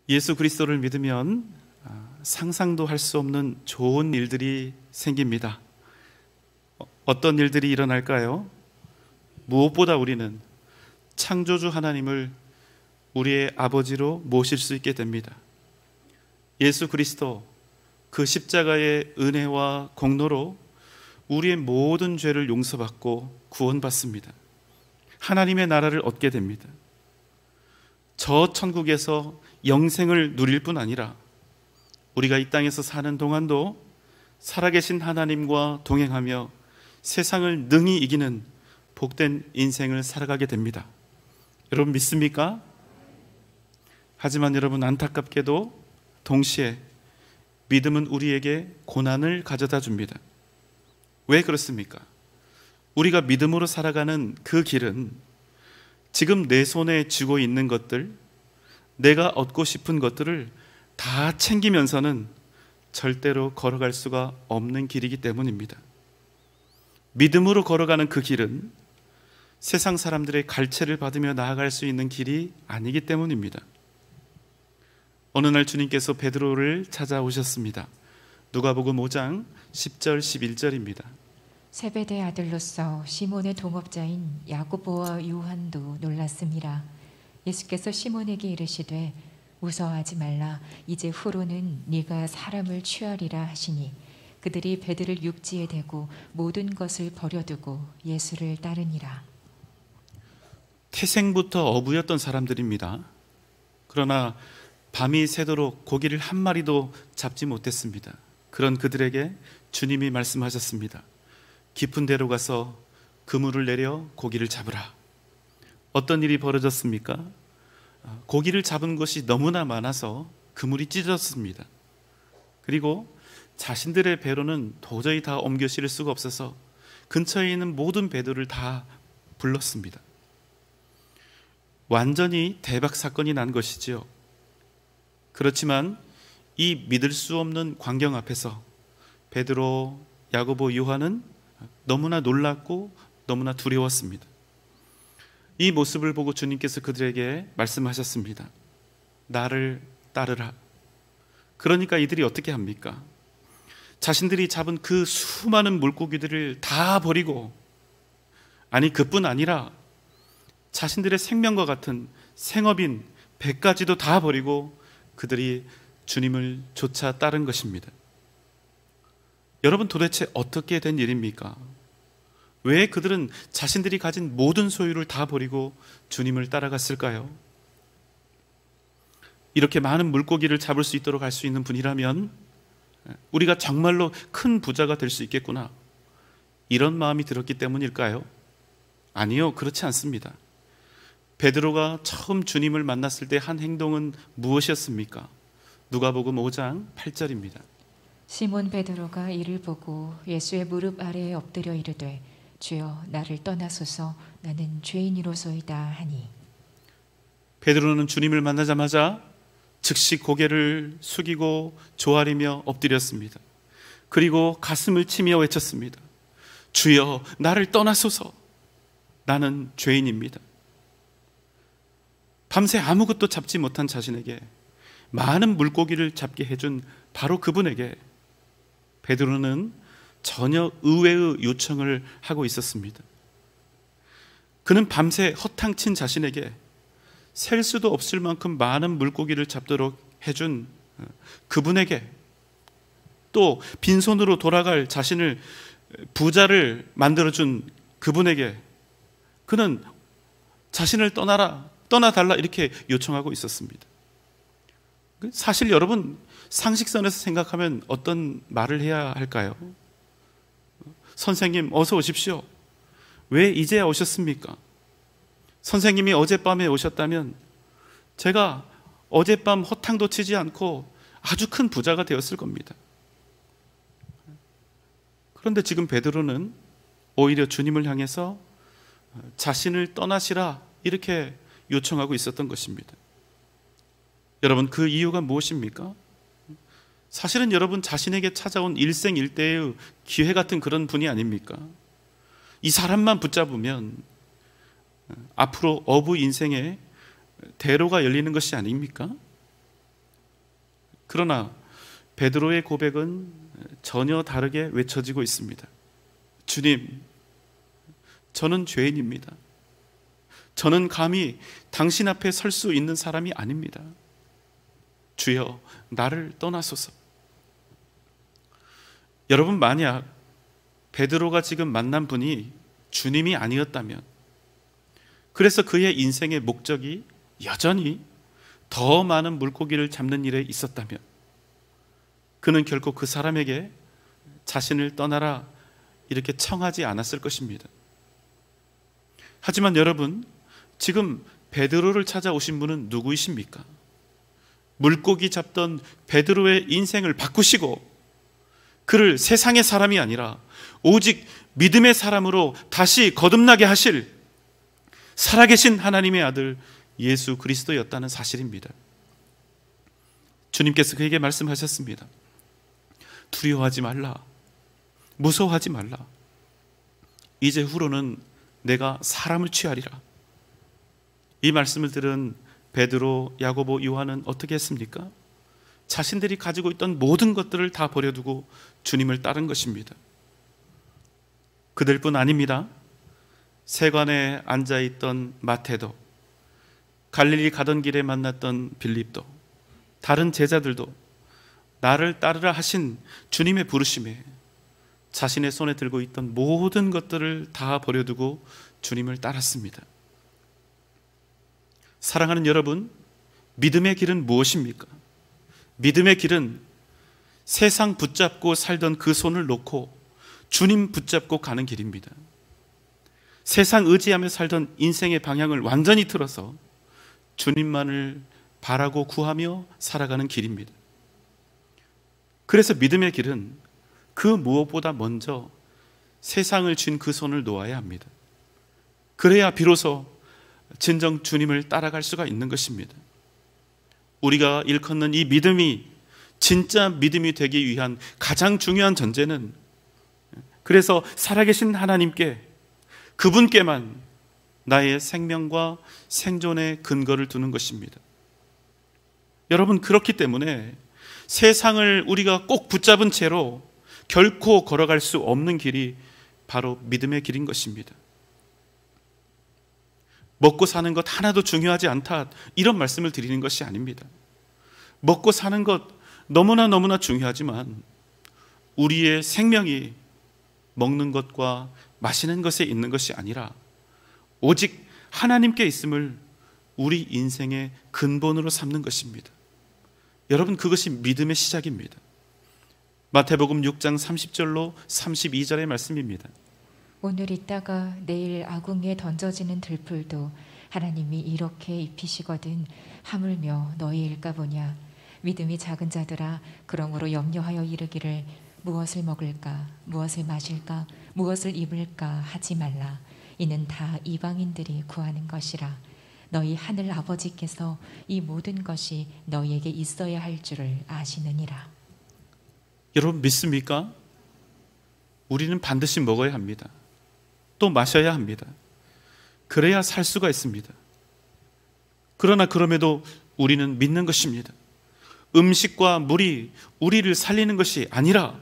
예수 그리스도를 믿으면 상상도 할 수 없는 좋은 일들이 생깁니다. 어떤 일들이 일어날까요? 무엇보다 우리는 창조주 하나님을 우리의 아버지로 모실 수 있게 됩니다. 예수 그리스도 그 십자가의 은혜와 공로로 우리의 모든 죄를 용서받고 구원받습니다. 하나님의 나라를 얻게 됩니다. 저 천국에서 영생을 누릴 뿐 아니라 우리가 이 땅에서 사는 동안도 살아계신 하나님과 동행하며 세상을 능히 이기는 복된 인생을 살아가게 됩니다. 여러분 믿습니까? 하지만 여러분, 안타깝게도 동시에 믿음은 우리에게 고난을 가져다 줍니다. 왜 그렇습니까? 우리가 믿음으로 살아가는 그 길은 지금 내 손에 쥐고 있는 것들, 내가 얻고 싶은 것들을 다 챙기면서는 절대로 걸어갈 수가 없는 길이기 때문입니다. 믿음으로 걸어가는 그 길은 세상 사람들의 갈채를 받으며 나아갈 수 있는 길이 아니기 때문입니다. 어느 날 주님께서 베드로를 찾아오셨습니다. 누가복음 5장 10절 11절입니다. 세베대 아들로서 시몬의 동업자인 야고보와 요한도 놀랐습니다. 예수께서 시몬에게 이르시되 무서워하지 말라. 이제 후로는 네가 사람을 취하리라 하시니 그들이 베드를 육지에 대고 모든 것을 버려두고 예수를 따르니라. 태생부터 어부였던 사람들입니다. 그러나 밤이 새도록 고기를 한 마리도 잡지 못했습니다. 그런 그들에게 주님이 말씀하셨습니다. 깊은 데로 가서 그물을 내려 고기를 잡으라. 어떤 일이 벌어졌습니까? 고기를 잡은 것이 너무나 많아서 그물이 찢어졌습니다. 그리고 자신들의 배로는 도저히 다 옮겨 실을 수가 없어서 근처에 있는 모든 배들을 다 불렀습니다. 완전히 대박 사건이 난 것이지요. 그렇지만 이 믿을 수 없는 광경 앞에서 베드로, 야고보, 요한은 너무나 놀랐고 너무나 두려웠습니다. 이 모습을 보고 주님께서 그들에게 말씀하셨습니다. 나를 따르라. 그러니까 이들이 어떻게 합니까? 자신들이 잡은 그 수많은 물고기들을 다 버리고, 아니 그뿐 아니라 자신들의 생명과 같은 생업인 배까지도 다 버리고 그들이 주님을 쫓아 따른 것입니다. 여러분, 도대체 어떻게 된 일입니까? 왜 그들은 자신들이 가진 모든 소유를 다 버리고 주님을 따라갔을까요? 이렇게 많은 물고기를 잡을 수 있도록 할 수 있는 분이라면 우리가 정말로 큰 부자가 될 수 있겠구나, 이런 마음이 들었기 때문일까요? 아니요, 그렇지 않습니다. 베드로가 처음 주님을 만났을 때 한 행동은 무엇이었습니까? 누가복음 5장 8절입니다. 시몬 베드로가 이를 보고 예수의 무릎 아래에 엎드려 이르되 주여 나를 떠나소서 나는 죄인이로소이다 하니. 베드로는 주님을 만나자마자 즉시 고개를 숙이고 조아리며 엎드렸습니다. 그리고 가슴을 치며 외쳤습니다. 주여 나를 떠나소서, 나는 죄인입니다. 밤새 아무것도 잡지 못한 자신에게 많은 물고기를 잡게 해준 바로 그분에게 베드로는 전혀 의외의 요청을 하고 있었습니다. 그는 밤새 허탕친 자신에게 셀 수도 없을 만큼 많은 물고기를 잡도록 해준 그분에게, 또 빈손으로 돌아갈 자신을 부자를 만들어준 그분에게 그는 자신을 떠나달라 이렇게 요청하고 있었습니다. 사실 여러분, 상식선에서 생각하면 어떤 말을 해야 할까요? 선생님 어서 오십시오. 왜 이제야 오셨습니까? 선생님이 어젯밤에 오셨다면 제가 어젯밤 허탕도 치지 않고 아주 큰 부자가 되었을 겁니다. 그런데 지금 베드로는 오히려 주님을 향해서 자신을 떠나시라 이렇게 요청하고 있었던 것입니다. 여러분, 그 이유가 무엇입니까? 사실은 여러분 자신에게 찾아온 일생일대의 기회 같은 그런 분이 아닙니까? 이 사람만 붙잡으면 앞으로 어부 인생에 대로가 열리는 것이 아닙니까? 그러나 베드로의 고백은 전혀 다르게 외쳐지고 있습니다. 주님, 저는 죄인입니다. 저는 감히 당신 앞에 설 수 있는 사람이 아닙니다. 주여, 나를 떠나소서. 여러분, 만약 베드로가 지금 만난 분이 주님이 아니었다면, 그래서 그의 인생의 목적이 여전히 더 많은 물고기를 잡는 일에 있었다면, 그는 결코 그 사람에게 자신을 떠나라 이렇게 청하지 않았을 것입니다. 하지만 여러분, 지금 베드로를 찾아오신 분은 누구이십니까? 물고기 잡던 베드로의 인생을 바꾸시고 그를 세상의 사람이 아니라 오직 믿음의 사람으로 다시 거듭나게 하실 살아계신 하나님의 아들 예수 그리스도였다는 사실입니다. 주님께서 그에게 말씀하셨습니다. 두려워하지 말라. 무서워하지 말라. 이제 후로는 내가 사람을 취하리라. 이 말씀을 들은 베드로, 야고보, 요한은 어떻게 했습니까? 자신들이 가지고 있던 모든 것들을 다 버려두고 주님을 따른 것입니다. 그들뿐 아닙니다. 세관에 앉아있던 마태도, 갈릴리 가던 길에 만났던 빌립도, 다른 제자들도 나를 따르라 하신 주님의 부르심에 자신의 손에 들고 있던 모든 것들을 다 버려두고 주님을 따랐습니다. 사랑하는 여러분, 믿음의 길은 무엇입니까? 믿음의 길은 세상 붙잡고 살던 그 손을 놓고 주님 붙잡고 가는 길입니다. 세상 의지하며 살던 인생의 방향을 완전히 틀어서 주님만을 바라고 구하며 살아가는 길입니다. 그래서 믿음의 길은 그 무엇보다 먼저 세상을 쥔 그 손을 놓아야 합니다. 그래야 비로소 진정 주님을 따라갈 수가 있는 것입니다. 우리가 일컫는 이 믿음이 진짜 믿음이 되기 위한 가장 중요한 전제는, 그래서 살아계신 하나님께, 그분께만 나의 생명과 생존의 근거를 두는 것입니다. 여러분, 그렇기 때문에 세상을 우리가 꼭 붙잡은 채로 결코 걸어갈 수 없는 길이 바로 믿음의 길인 것입니다. 먹고 사는 것 하나도 중요하지 않다, 이런 말씀을 드리는 것이 아닙니다. 먹고 사는 것 너무나 중요하지만 우리의 생명이 먹는 것과 마시는 것에 있는 것이 아니라 오직 하나님께 있음을 우리 인생의 근본으로 삼는 것입니다. 여러분, 그것이 믿음의 시작입니다. 마태복음 6장 30절로 32절의 말씀입니다. 오늘 있다가 내일 아궁이에 던져지는 들풀도 하나님이 이렇게 입히시거든 하물며 너희일까 보냐. 믿음이 작은 자들아, 그러므로 염려하여 이르기를 무엇을 먹을까, 무엇을 마실까, 무엇을 입을까 하지 말라. 이는 다 이방인들이 구하는 것이라. 너희 하늘 아버지께서 이 모든 것이 너희에게 있어야 할 줄을 아시느니라. 여러분, 믿습니까? 우리는 반드시 먹어야 합니다. 또 마셔야 합니다. 그래야 살 수가 있습니다. 그러나 그럼에도 우리는 믿는 것입니다. 음식과 물이 우리를 살리는 것이 아니라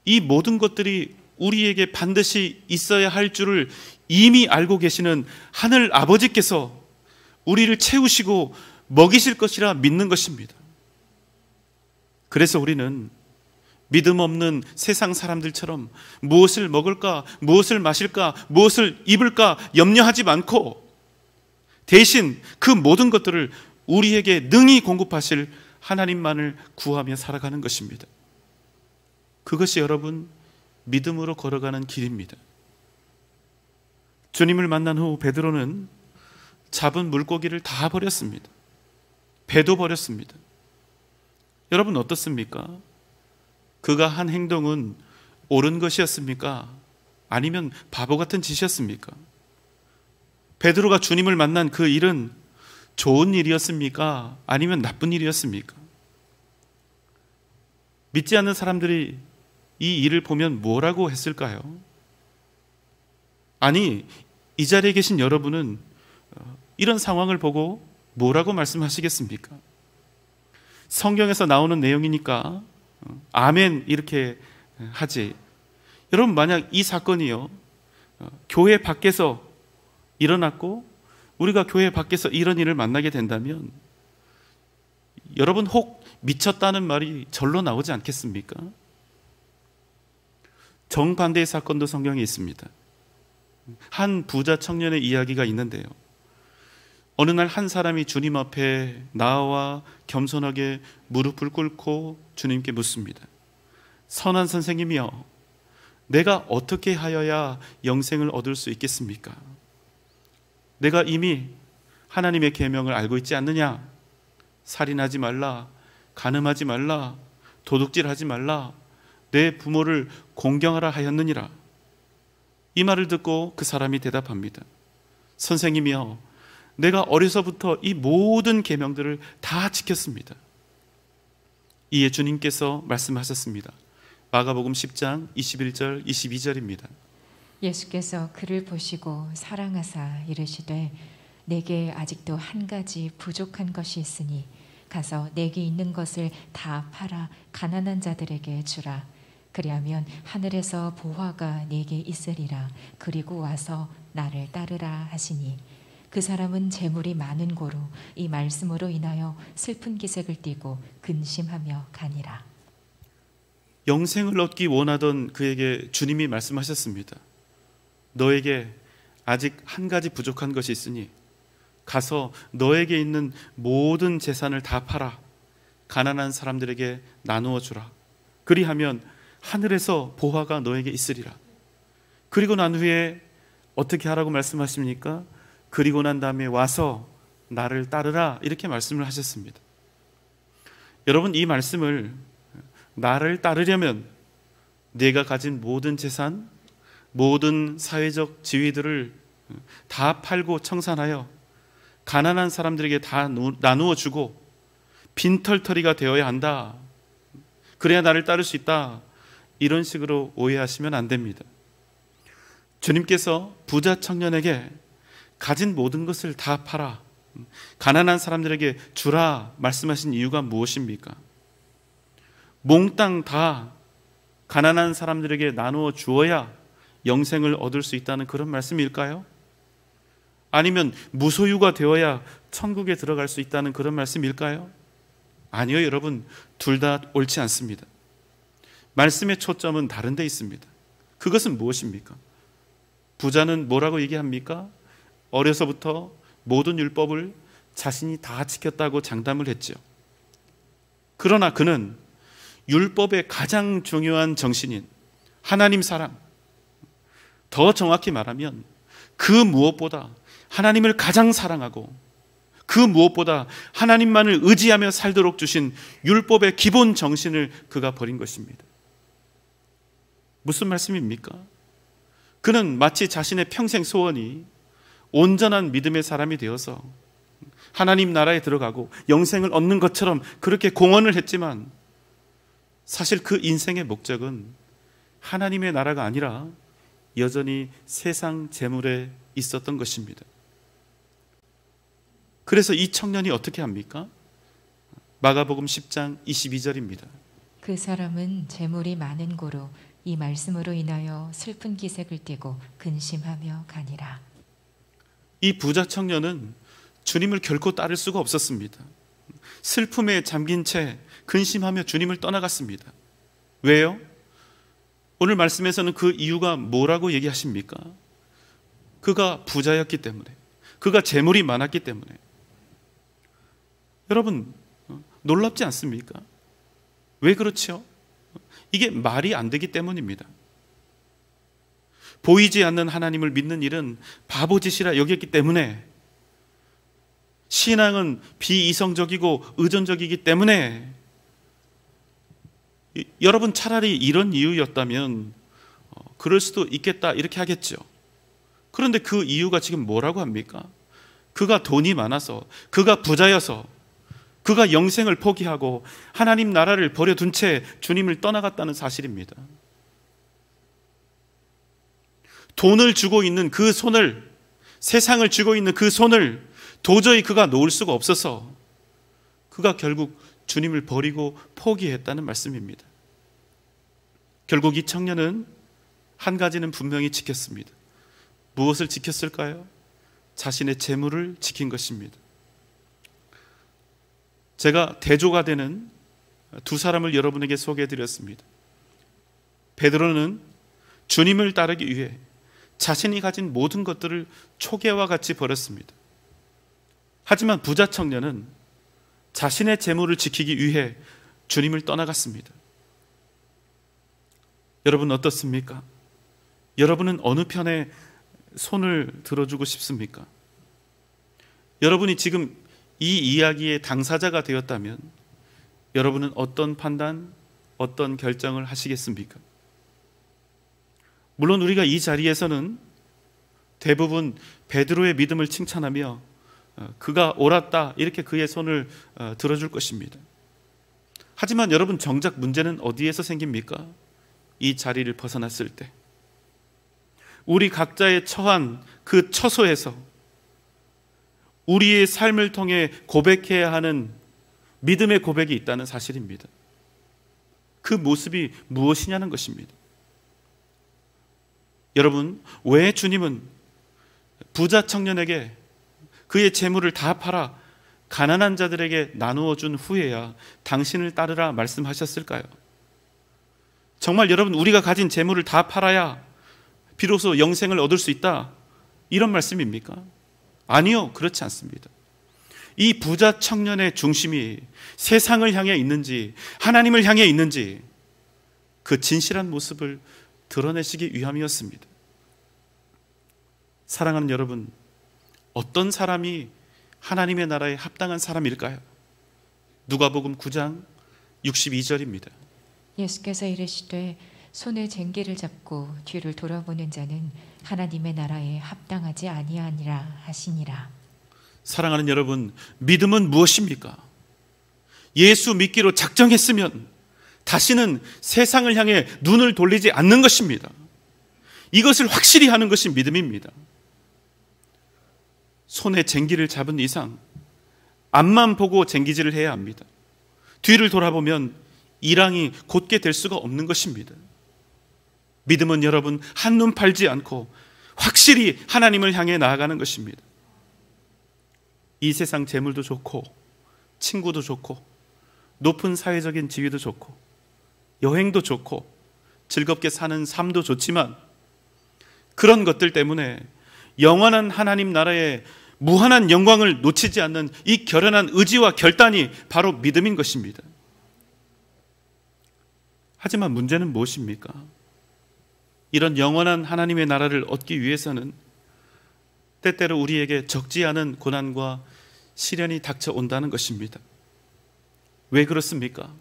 이 모든 것들이 우리에게 반드시 있어야 할 줄을 이미 알고 계시는 하늘 아버지께서 우리를 채우시고 먹이실 것이라 믿는 것입니다. 그래서 우리는 믿음 없는 세상 사람들처럼 무엇을 먹을까, 무엇을 마실까, 무엇을 입을까 염려하지 않고 대신 그 모든 것들을 우리에게 능히 공급하실 하나님만을 구하며 살아가는 것입니다. 그것이 여러분, 믿음으로 걸어가는 길입니다. 주님을 만난 후 베드로는 잡은 물고기를 다 버렸습니다. 배도 버렸습니다. 여러분, 어떻습니까? 그가 한 행동은 옳은 것이었습니까? 아니면 바보 같은 짓이었습니까? 베드로가 주님을 만난 그 일은 좋은 일이었습니까? 아니면 나쁜 일이었습니까? 믿지 않는 사람들이 이 일을 보면 뭐라고 했을까요? 아니, 이 자리에 계신 여러분은 이런 상황을 보고 뭐라고 말씀하시겠습니까? 성경에서 나오는 내용이니까 아멘 이렇게 하지. 여러분, 만약 이 사건이요 교회 밖에서 일어났고 우리가 교회 밖에서 이런 일을 만나게 된다면 여러분 혹 미쳤다는 말이 절로 나오지 않겠습니까? 정반대의 사건도 성경에 있습니다. 한 부자 청년의 이야기가 있는데요, 어느 날 한 사람이 주님 앞에 나와 겸손하게 무릎을 꿇고 주님께 묻습니다. 선한 선생님이여, 내가 어떻게 하여야 영생을 얻을 수 있겠습니까? 내가 이미 하나님의 계명을 알고 있지 않느냐? 살인하지 말라, 간음하지 말라, 도둑질하지 말라, 내 부모를 공경하라 하였느니라. 이 말을 듣고 그 사람이 대답합니다. 선생님이여, 내가 어려서부터 이 모든 계명들을 다 지켰습니다. 이에 주님께서 말씀하셨습니다. 마가복음 10장 21절 22절입니다. 예수께서 그를 보시고 사랑하사 이르시되 내게 아직도 한 가지 부족한 것이 있으니 가서 내게 있는 것을 다 팔아 가난한 자들에게 주라. 그리하면 하늘에서 보화가 내게 있으리라. 그리고 와서 나를 따르라 하시니 그 사람은 재물이 많은 고로 이 말씀으로 인하여 슬픈 기색을 띠고 근심하며 가니라. 영생을 얻기 원하던 그에게 주님이 말씀하셨습니다. 너에게 아직 한 가지 부족한 것이 있으니 가서 너에게 있는 모든 재산을 다 팔아 가난한 사람들에게 나누어 주라. 그리하면 하늘에서 보화가 너에게 있으리라. 그리고 난 후에 어떻게 하라고 말씀하십니까? 그리고 난 다음에 와서 나를 따르라, 이렇게 말씀을 하셨습니다. 여러분, 이 말씀을 나를 따르려면 내가 가진 모든 재산, 모든 사회적 지위들을 다 팔고 청산하여 가난한 사람들에게 다 나누어 주고 빈털터리가 되어야 한다, 그래야 나를 따를 수 있다, 이런 식으로 오해하시면 안 됩니다. 주님께서 부자 청년에게 가진 모든 것을 다 팔아 가난한 사람들에게 주라 말씀하신 이유가 무엇입니까? 몽땅 다 가난한 사람들에게 나누어 주어야 영생을 얻을 수 있다는 그런 말씀일까요? 아니면 무소유가 되어야 천국에 들어갈 수 있다는 그런 말씀일까요? 아니요, 여러분, 둘 다 옳지 않습니다. 말씀의 초점은 다른 데 있습니다. 그것은 무엇입니까? 부자는 뭐라고 얘기합니까? 어려서부터 모든 율법을 자신이 다 지켰다고 장담을 했죠. 그러나 그는 율법의 가장 중요한 정신인 하나님 사랑, 더 정확히 말하면 그 무엇보다 하나님을 가장 사랑하고 그 무엇보다 하나님만을 의지하며 살도록 주신 율법의 기본 정신을 그가 버린 것입니다. 무슨 말씀입니까? 그는 마치 자신의 평생 소원이 온전한 믿음의 사람이 되어서 하나님 나라에 들어가고 영생을 얻는 것처럼 그렇게 공언을 했지만 사실 그 인생의 목적은 하나님의 나라가 아니라 여전히 세상 재물에 있었던 것입니다. 그래서 이 청년이 어떻게 합니까? 마가복음 10장 22절입니다. 그 사람은 재물이 많은 고로 이 말씀으로 인하여 슬픈 기색을 띠고 근심하며 가니라. 이 부자 청년은 주님을 결코 따를 수가 없었습니다. 슬픔에 잠긴 채 근심하며 주님을 떠나갔습니다. 왜요? 오늘 말씀에서는 그 이유가 뭐라고 얘기하십니까? 그가 부자였기 때문에, 그가 재물이 많았기 때문에. 여러분, 놀랍지 않습니까? 왜 그렇죠? 이게 말이 안 되기 때문입니다. 보이지 않는 하나님을 믿는 일은 바보짓이라 여겼기 때문에, 신앙은 비이성적이고 의존적이기 때문에, 여러분 차라리 이런 이유였다면 그럴 수도 있겠다 이렇게 하겠죠. 그런데 그 이유가 지금 뭐라고 합니까? 그가 돈이 많아서, 그가 부자여서, 그가 영생을 포기하고 하나님 나라를 버려둔 채 주님을 떠나갔다는 사실입니다. 돈을 쥐고 있는 그 손을, 세상을 쥐고 있는 그 손을 도저히 그가 놓을 수가 없어서 그가 결국 주님을 버리고 포기했다는 말씀입니다. 결국 이 청년은 한 가지는 분명히 지켰습니다. 무엇을 지켰을까요? 자신의 재물을 지킨 것입니다. 제가 대조가 되는 두 사람을 여러분에게 소개해드렸습니다. 베드로는 주님을 따르기 위해 자신이 가진 모든 것들을 초계와 같이 버렸습니다. 하지만 부자 청년은 자신의 재물을 지키기 위해 주님을 떠나갔습니다. 여러분 어떻습니까? 여러분은 어느 편에 손을 들어주고 싶습니까? 여러분이 지금 이 이야기의 당사자가 되었다면 여러분은 어떤 판단, 어떤 결정을 하시겠습니까? 물론 우리가 이 자리에서는 대부분 베드로의 믿음을 칭찬하며 그가 옳았다 이렇게 그의 손을 들어줄 것입니다. 하지만 여러분 정작 문제는 어디에서 생깁니까? 이 자리를 벗어났을 때 우리 각자의 처한 그 처소에서 우리의 삶을 통해 고백해야 하는 믿음의 고백이 있다는 사실입니다. 그 모습이 무엇이냐는 것입니다. 여러분, 왜 주님은 부자 청년에게 그의 재물을 다 팔아 가난한 자들에게 나누어 준 후에야 당신을 따르라 말씀하셨을까요? 정말 여러분 우리가 가진 재물을 다 팔아야 비로소 영생을 얻을 수 있다 이런 말씀입니까? 아니요, 그렇지 않습니다. 이 부자 청년의 중심이 세상을 향해 있는지 하나님을 향해 있는지 그 진실한 모습을 드러내시기 위함이었습니다. 사랑하는 여러분, 어떤 사람이 하나님의 나라에 합당한 사람일까요? 누가복음 9장 62절입니다. 예수께서 이르시되 손에 쟁기를 잡고 뒤를 돌아보는 자는 하나님의 나라에 합당하지 아니하니라 하시니라. 사랑하는 여러분, 믿음은 무엇입니까? 예수 믿기로 작정했으면 다시는 세상을 향해 눈을 돌리지 않는 것입니다. 이것을 확실히 하는 것이 믿음입니다. 손에 쟁기를 잡은 이상 앞만 보고 쟁기질을 해야 합니다. 뒤를 돌아보면 일항이 곧게 될 수가 없는 것입니다. 믿음은 여러분 한눈 팔지 않고 확실히 하나님을 향해 나아가는 것입니다. 이 세상 재물도 좋고 친구도 좋고 높은 사회적인 지위도 좋고 여행도 좋고 즐겁게 사는 삶도 좋지만 그런 것들 때문에 영원한 하나님 나라의 무한한 영광을 놓치지 않는 이 결연한 의지와 결단이 바로 믿음인 것입니다. 하지만 문제는 무엇입니까? 이런 영원한 하나님의 나라를 얻기 위해서는 때때로 우리에게 적지 않은 고난과 시련이 닥쳐온다는 것입니다. 왜 그렇습니까?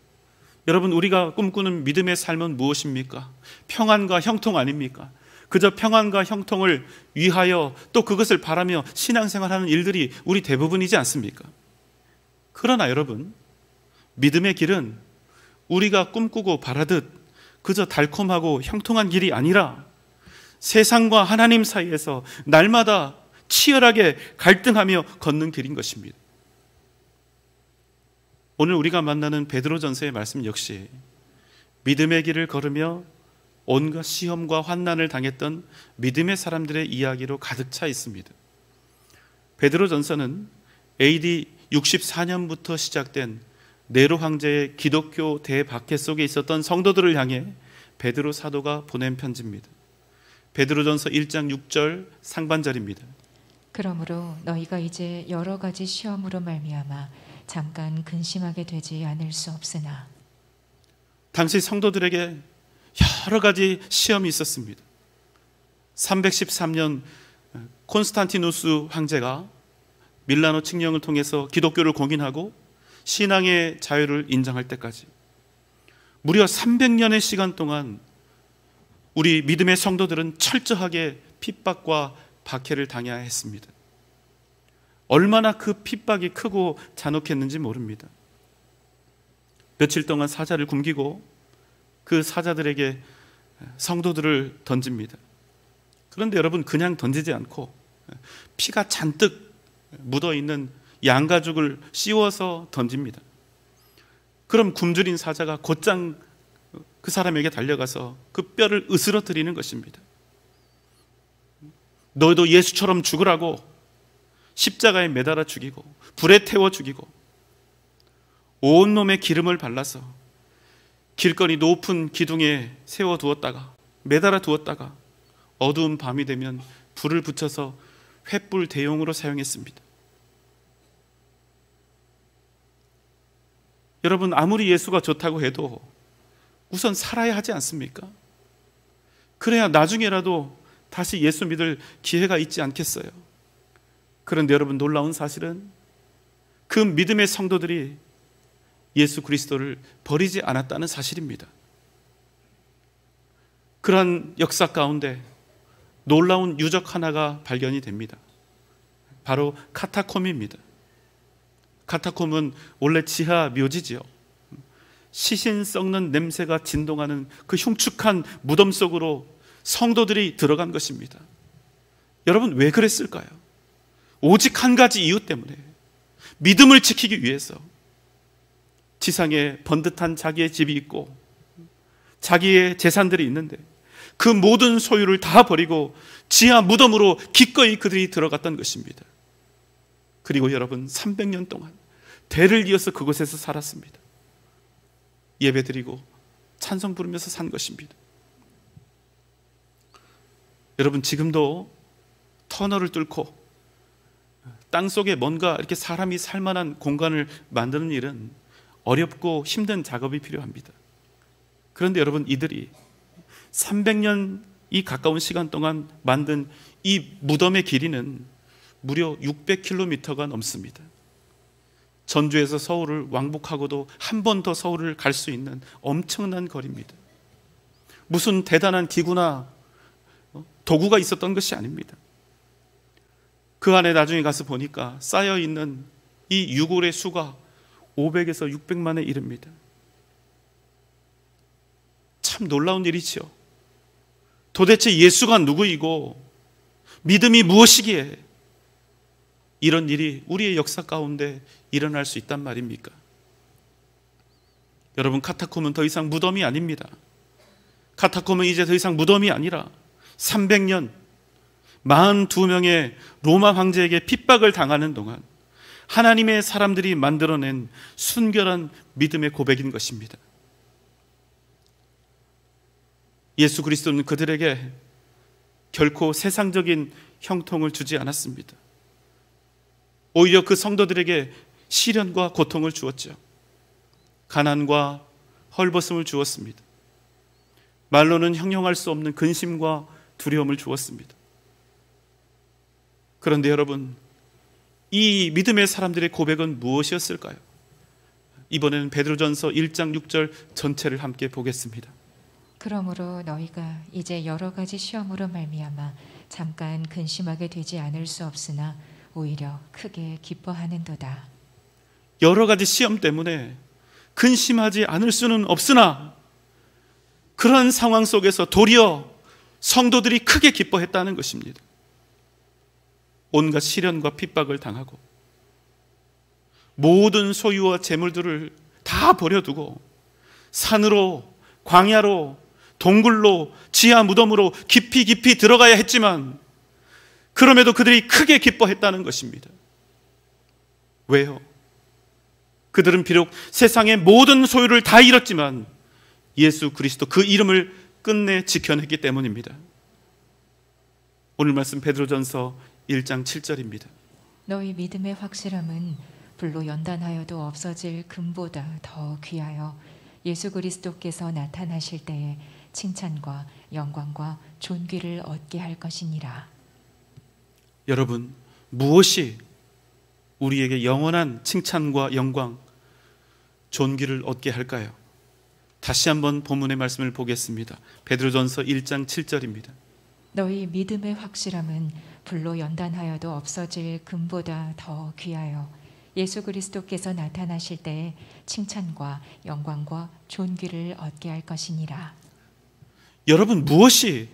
여러분, 우리가 꿈꾸는 믿음의 삶은 무엇입니까? 평안과 형통 아닙니까? 그저 평안과 형통을 위하여 또 그것을 바라며 신앙생활하는 일들이 우리 대부분이지 않습니까? 그러나 여러분, 믿음의 길은 우리가 꿈꾸고 바라듯 그저 달콤하고 형통한 길이 아니라 세상과 하나님 사이에서 날마다 치열하게 갈등하며 걷는 길인 것입니다. 오늘 우리가 만나는 베드로전서의 말씀 역시 믿음의 길을 걸으며 온갖 시험과 환난을 당했던 믿음의 사람들의 이야기로 가득 차 있습니다. 베드로전서는 AD 64년부터 시작된 네로 황제의 기독교 대박해 속에 있었던 성도들을 향해 베드로 사도가 보낸 편지입니다. 베드로전서 1장 6절 상반절입니다. 그러므로 너희가 이제 여러 가지 시험으로 말미암아 잠깐 근심하게 되지 않을 수 없으나. 당시 성도들에게 여러 가지 시험이 있었습니다. 313년 콘스탄티누스 황제가 밀라노 칙령을 통해서 기독교를 공인하고 신앙의 자유를 인정할 때까지 무려 300년의 시간 동안 우리 믿음의 성도들은 철저하게 핍박과 박해를 당해야 했습니다. 얼마나 그 핍박이 크고 잔혹했는지 모릅니다. 며칠 동안 사자를 굶기고 그 사자들에게 성도들을 던집니다. 그런데 여러분, 그냥 던지지 않고 피가 잔뜩 묻어있는 양가죽을 씌워서 던집니다. 그럼 굶주린 사자가 곧장 그 사람에게 달려가서 그 뼈를 으스러뜨리는 것입니다. 너도 예수처럼 죽으라고 십자가에 매달아 죽이고 불에 태워 죽이고 온몸에 기름을 발라서 길거리 높은 기둥에 세워두었다가 매달아 두었다가 어두운 밤이 되면 불을 붙여서 횃불 대용으로 사용했습니다. 여러분, 아무리 예수가 좋다고 해도 우선 살아야 하지 않습니까? 그래야 나중에라도 다시 예수 믿을 기회가 있지 않겠어요? 그런데 여러분, 놀라운 사실은 그 믿음의 성도들이 예수 그리스도를 버리지 않았다는 사실입니다. 그러한 역사 가운데 놀라운 유적 하나가 발견이 됩니다. 바로 카타콤입니다. 카타콤은 원래 지하 묘지지요. 시신 썩는 냄새가 진동하는 그 흉측한 무덤 속으로 성도들이 들어간 것입니다. 여러분, 왜 그랬을까요? 오직 한 가지 이유 때문에, 믿음을 지키기 위해서. 지상에 번듯한 자기의 집이 있고 자기의 재산들이 있는데 그 모든 소유를 다 버리고 지하 무덤으로 기꺼이 그들이 들어갔던 것입니다. 그리고 여러분, 300년 동안 대를 이어서 그곳에서 살았습니다. 예배드리고 찬송 부르면서 산 것입니다. 여러분, 지금도 터널을 뚫고 땅속에 뭔가 이렇게 사람이 살만한 공간을 만드는 일은 어렵고 힘든 작업이 필요합니다. 그런데 여러분, 이들이 300년이 가까운 시간 동안 만든 이 무덤의 길이는 무려 600km가 넘습니다. 전주에서 서울을 왕복하고도 한 번 더 서울을 갈 수 있는 엄청난 거리입니다. 무슨 대단한 기구나 도구가 있었던 것이 아닙니다. 그 안에 나중에 가서 보니까 쌓여있는 이 유골의 수가 500에서 600만에 이릅니다. 참 놀라운 일이죠. 도대체 예수가 누구이고 믿음이 무엇이기에 이런 일이 우리의 역사 가운데 일어날 수 있단 말입니까? 여러분, 카타콤은 더 이상 무덤이 아닙니다. 카타콤은 이제 더 이상 무덤이 아니라 300년 42명의 로마 황제에게 핍박을 당하는 동안 하나님의 사람들이 만들어낸 순결한 믿음의 고백인 것입니다. 예수 그리스도는 그들에게 결코 세상적인 형통을 주지 않았습니다. 오히려 그 성도들에게 시련과 고통을 주었죠. 가난과 헐벗음을 주었습니다. 말로는 형용할 수 없는 근심과 두려움을 주었습니다. 그런데 여러분, 이 믿음의 사람들의 고백은 무엇이었을까요? 이번에는 베드로전서 1장 6절 전체를 함께 보겠습니다. 그러므로 너희가 이제 여러 가지 시험으로 말미암아 잠깐 근심하게 되지 않을 수 없으나 오히려 크게 기뻐하는도다. 여러 가지 시험 때문에 근심하지 않을 수는 없으나 그런 상황 속에서 도리어 성도들이 크게 기뻐했다는 것입니다. 온갖 시련과 핍박을 당하고 모든 소유와 재물들을 다 버려두고 산으로, 광야로, 동굴로, 지하 무덤으로 깊이 깊이 들어가야 했지만 그럼에도 그들이 크게 기뻐했다는 것입니다. 왜요? 그들은 비록 세상의 모든 소유를 다 잃었지만 예수 그리스도 그 이름을 끝내 지켜냈기 때문입니다. 오늘 말씀 베드로전서 1장 7절입니다. 너희 믿음의 확실함은 불로 연단하여도 없어질 금보다 더 귀하여 예수 그리스도께서 나타나실 때에 칭찬과 영광과 존귀를 얻게 할 것이니라. 여러분, 무엇이 우리에게 영원한 칭찬과 영광, 존귀를 얻게 할까요? 다시 한번 본문의 말씀을 보겠습니다. 베드로전서 1장 7절입니다. 너희 믿음의 확실함은 불로 연단하여도 없어질 금보다 더 귀하여 예수 그리스도께서 나타나실 때에 칭찬과 영광과 존귀를 얻게 할 것이니라. 여러분, 무엇이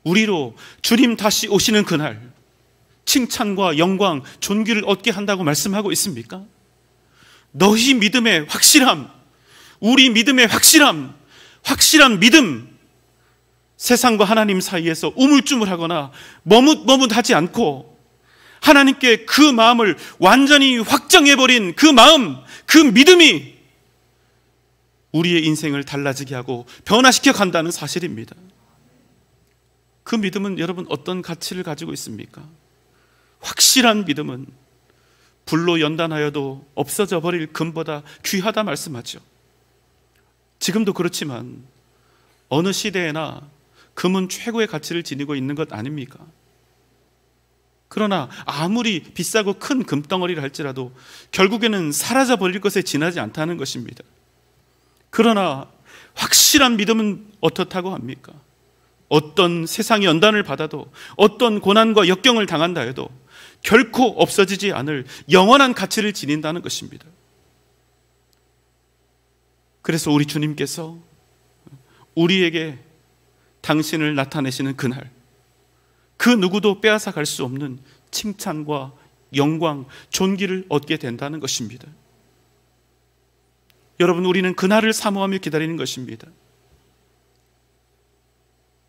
우리로 주님 다시 오시는 그날 칭찬과 영광, 존귀를 얻게 한다고 말씀하고 있습니까? 너희 믿음의 확실함, 우리 믿음의 확실한 믿음, 세상과 하나님 사이에서 우물쭈물하거나 머뭇머뭇하지 않고 하나님께 그 마음을 완전히 확정해버린 그 마음, 그 믿음이 우리의 인생을 달라지게 하고 변화시켜 간다는 사실입니다. 그 믿음은 여러분 어떤 가치를 가지고 있습니까? 확실한 믿음은 불로 연단하여도 없어져 버릴 금보다 귀하다 말씀하죠. 지금도 그렇지만 어느 시대에나 금은 최고의 가치를 지니고 있는 것 아닙니까? 그러나 아무리 비싸고 큰 금덩어리를 할지라도 결국에는 사라져 버릴 것에 지나지 않다는 것입니다. 그러나 확실한 믿음은 어떻다고 합니까? 어떤 세상의 연단을 받아도, 어떤 고난과 역경을 당한다 해도 결코 없어지지 않을 영원한 가치를 지닌다는 것입니다. 그래서 우리 주님께서 우리에게 당신을 나타내시는 그날, 그 누구도 빼앗아 갈 수 없는 칭찬과 영광, 존귀를 얻게 된다는 것입니다. 여러분, 우리는 그날을 사모하며 기다리는 것입니다.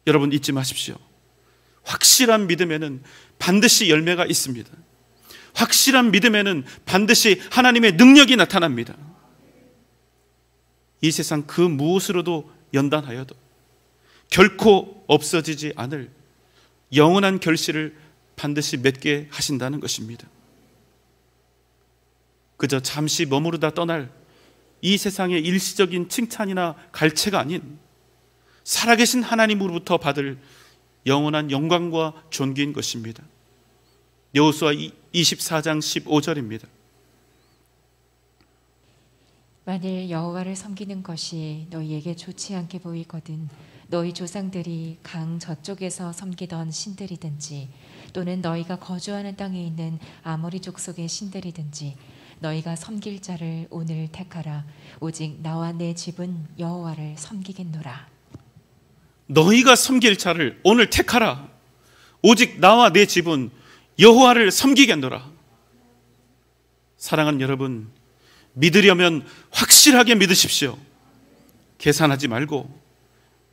여러분, 잊지 마십시오. 확실한 믿음에는 반드시 열매가 있습니다. 확실한 믿음에는 반드시 하나님의 능력이 나타납니다. 이 세상 그 무엇으로도 연단하여도 결코 없어지지 않을 영원한 결실을 반드시 맺게 하신다는 것입니다. 그저 잠시 머무르다 떠날 이 세상의 일시적인 칭찬이나 갈채가 아닌 살아계신 하나님으로부터 받을 영원한 영광과 존귀인 것입니다. 여호수아 24장 15절입니다. 만일 여호와를 섬기는 것이 너희에게 좋지 않게 보이거든 너희 조상들이 강 저쪽에서 섬기던 신들이든지 또는 너희가 거주하는 땅에 있는 아모리 족속의 신들이든지 너희가 섬길 자를 오늘 택하라. 오직 나와 내 집은 여호와를 섬기겠노라. 너희가 섬길 자를 오늘 택하라. 오직 나와 내 집은 여호와를 섬기겠노라. 사랑하는 여러분, 믿으려면 확실하게 믿으십시오. 계산하지 말고,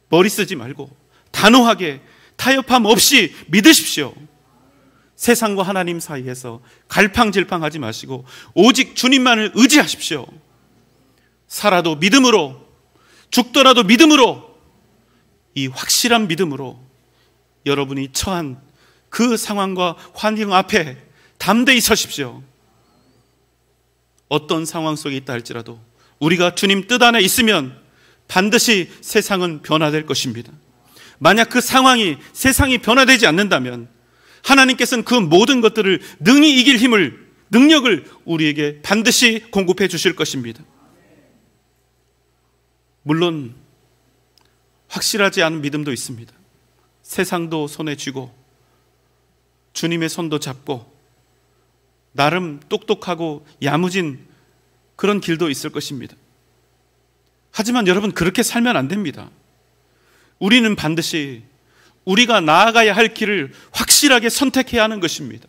머리 쓰지 말고, 단호하게 타협함 없이 믿으십시오. 세상과 하나님 사이에서 갈팡질팡하지 마시고 오직 주님만을 의지하십시오. 살아도 믿음으로, 죽더라도 믿음으로, 이 확실한 믿음으로 여러분이 처한 그 상황과 환경 앞에 담대히 서십시오. 어떤 상황 속에 있다 할지라도 우리가 주님 뜻 안에 있으면 반드시 세상은 변화될 것입니다. 만약 그 상황이, 세상이 변화되지 않는다면 하나님께서는 그 모든 것들을 능히 이길 힘을, 능력을 우리에게 반드시 공급해 주실 것입니다. 물론 확실하지 않은 믿음도 있습니다. 세상도 손에 쥐고 주님의 손도 잡고 나름 똑똑하고 야무진 그런 길도 있을 것입니다. 하지만 여러분, 그렇게 살면 안 됩니다. 우리는 반드시 우리가 나아가야 할 길을 확실하게 선택해야 하는 것입니다.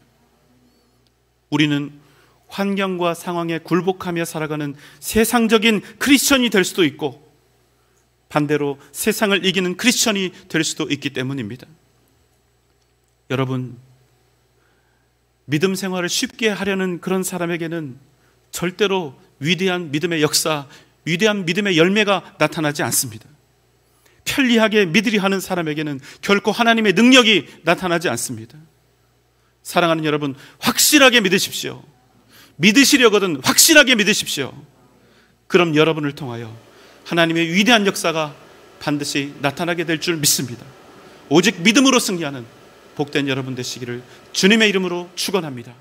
우리는 환경과 상황에 굴복하며 살아가는 세상적인 크리스천이 될 수도 있고 반대로 세상을 이기는 크리스천이 될 수도 있기 때문입니다. 여러분, 믿음 생활을 쉽게 하려는 그런 사람에게는 절대로 위대한 믿음의 역사, 위대한 믿음의 열매가 나타나지 않습니다. 편리하게 믿으려 하는 사람에게는 결코 하나님의 능력이 나타나지 않습니다. 사랑하는 여러분, 확실하게 믿으십시오. 믿으시려거든 확실하게 믿으십시오. 그럼 여러분을 통하여 하나님의 위대한 역사가 반드시 나타나게 될 줄 믿습니다. 오직 믿음으로 승리하는 복된 여러분 되시기를 주님의 이름으로 축원합니다.